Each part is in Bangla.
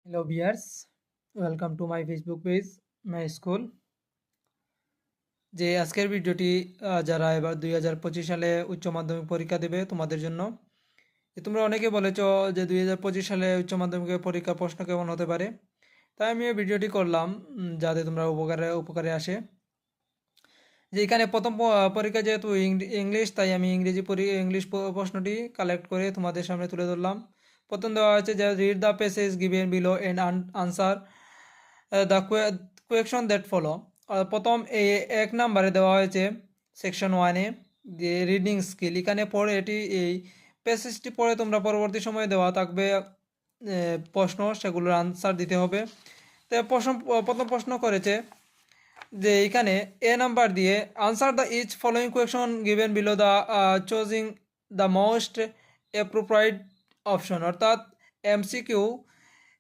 Hello viewers, welcome to my Facebook page My School. যে আজকের ভিডিওটি যারা এবার 2025 সালে উচ্চ মাধ্যমিক পরীক্ষা দেবে তোমাদের জন্য। তোমরা অনেকে বলেছ যে 2025 সালে উচ্চ মাধ্যমিকের পরীক্ষা প্রশ্ন কেমন হতে পারে, তাই আমি এই ভিডিওটি করলাম যাতে তোমরা উপকারে আসে। যে এখানে প্রথম পরীক্ষা যেহেতু ইংলিশ, তাই আমি ইংলিশ প্রশ্নটি কালেক্ট করে তোমাদের সামনে তুলে ধরলাম। প্রথম দেওয়া হয়েছে যে read the passage given below and answer the question that follow. প্রথম এই 1 নম্বরে দেওয়া হয়েছে সেকশন 1-এ যে রিডিং স্কিল। এখানে পড়ে এই প্যাসেজটি পড়ে তোমরা পরবর্তী সময়ে দেওয়া থাকবে প্রশ্ন, সেগুলোর আনসার দিতে হবে। তো প্রথম প্রশ্ন করেছে যে এখানে এ নাম্বার দিয়ে answer the each following question given below the choosing the most appropriate option, অর্থাৎ এমসিকিউ।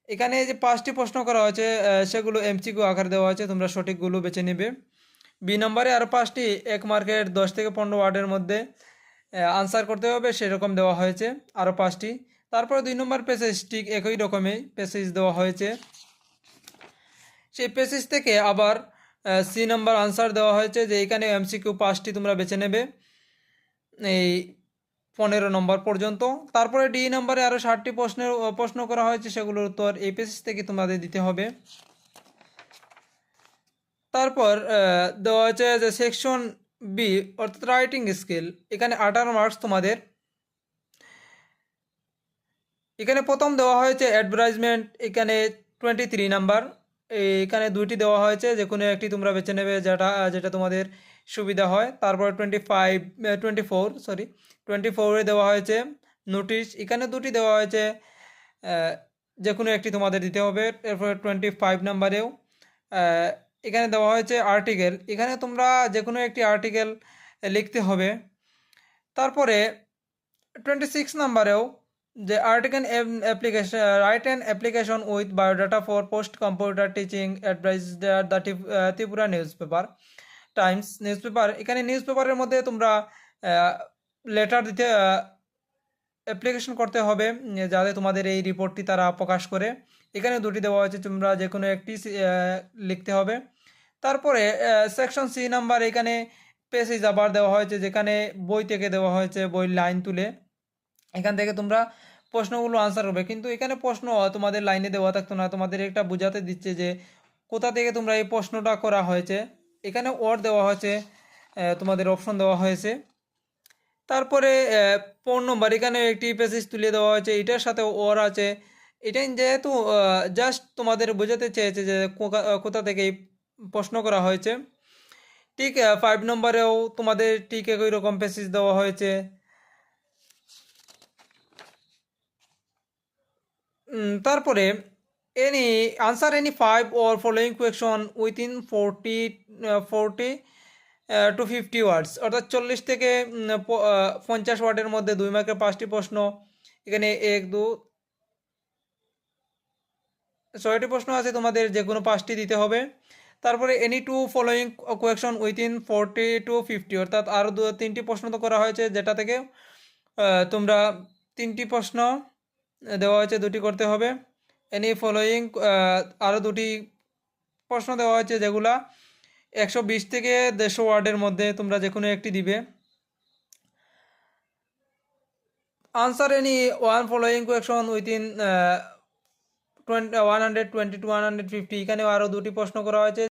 এখানে যে 5টি প্রশ্ন করা হয়েছে সেগুলো এমসিকিউ আকারে দেওয়া হয়েছে, তোমরা সঠিকগুলো বেছে নেবে। বি নম্বরে আরও 5টি 1 মার্কের 10 থেকে 15 ওয়ার্ডের মধ্যে আনসার করতে হবে, সেরকম দেওয়া হয়েছে আরও 5টি। তারপরে 2 নম্বর প্যাসেজ ঠিক একই রকমই প্যাসেজ দেওয়া হয়েছে। সেই প্যাসেজ থেকে আবার সি নাম্বার আনসার দেওয়া হয়েছে যে এখানে এমসিকিউ 5টি তোমরা বেছে নেবে এই 15 নম্বর পর্যন্ত। তারপরে ডি নাম্বারে আরও 60টি প্রশ্ন করা হয়েছে, সেগুলোর উত্তর এই পেসেজ থেকে তোমাদের দিতে হবে। তারপর দেওয়া হয়েছে যে সেকশন বি অর্থাৎ রাইটিং স্কিল। এখানে 18 মার্কস তোমাদের। এখানে প্রথম দেওয়া হয়েছে অ্যাডভার্টাইজমেন্ট, এখানে 23 নাম্বার। এখানে 2টি দেওয়া হয়েছে, যে কোনো একটি তোমরা বেছে নেবে যেটা তোমাদের সুবিধা হয়। তারপর 24-এ দেওয়া হয়েছে নোটিশ। এখানে 2টি দেওয়া হয়েছে, যে কোনো একটি তোমাদের দিতে হবে। এরপরে 25 নাম্বারেও এখানে দেওয়া হয়েছে আর্টিকেল। এখানে তোমরা যে কোনো একটি আর্টিকেল লিখতে হবে। তারপরে 26 নাম্বারেও যে article application write an application with biodata for post computer teaching advice the Tripura Times news paper. এখানে নিউজ পেপারের মধ্যে তোমরা লেটার দিতে অ্যাপ্লিকেশন করতে হবে যাতে তোমাদের এই রিপোর্টটি তারা প্রকাশ করে। এখানে 2টি দেওয়া হয়েছে, তোমরা যে কোনো একটি লিখতে হবে। তারপরে সেকশন সি নাম্বার, এখানে পেসেজ আবার দেওয়া হয়েছে, যেখানে বই থেকে দেওয়া হয়েছে, বই লাইন তুলে এখান থেকে তোমরা প্রশ্নগুলো আনসার হবে। কিন্তু এখানে প্রশ্ন তোমাদের লাইনে দেওয়া থাকতো না, তোমাদের একটা বোঝাতে দিচ্ছে যে কোথা থেকে তোমরা এই প্রশ্নটা করা হয়েছে। এখানে ওয়ার্ড দেওয়া হয়েছে, তোমাদের অপশন দেওয়া হয়েছে। তারপরে 4 নম্বর, এখানে একটি পেসেজ তুলে দেওয়া হয়েছে, এটার সাথে ওর আছে। এটাই যেহেতু জাস্ট তোমাদের বোঝাতে চেয়েছে যে কোথা থেকে এই প্রশ্ন করা হয়েছে। ঠিক 5 নম্বরেও তোমাদের ঠিক একই রকম পেসেজ দেওয়া হয়েছে। তারপরে answer any 5 or following question within 40 to 50 ওয়ার্ডস, অর্থাৎ 40 থেকে 50 ওয়ার্ডের মধ্যে 2 মার্কের 5টি প্রশ্ন। এখানে 6টি প্রশ্ন আছে, তোমাদের যে কোনো 5টি দিতে হবে। তারপরে any 2 following question within 40 to 50, অর্থাৎ আরও 3টি প্রশ্ন তো করা হয়েছে, যেটা থেকে তোমরা 3টি প্রশ্ন দেওয়া হয়েছে, 2টি করতে হবে। এনি ফলোয়িং আরও 2টি প্রশ্ন দেওয়া হয়েছে, যেগুলা 120 থেকে 150 ওয়ার্ডের মধ্যে তোমরা যে কোনো একটি দিবে। Answer any 1 following question within 120 to 150, এখানেও আরও 2টি প্রশ্ন করা হয়েছে,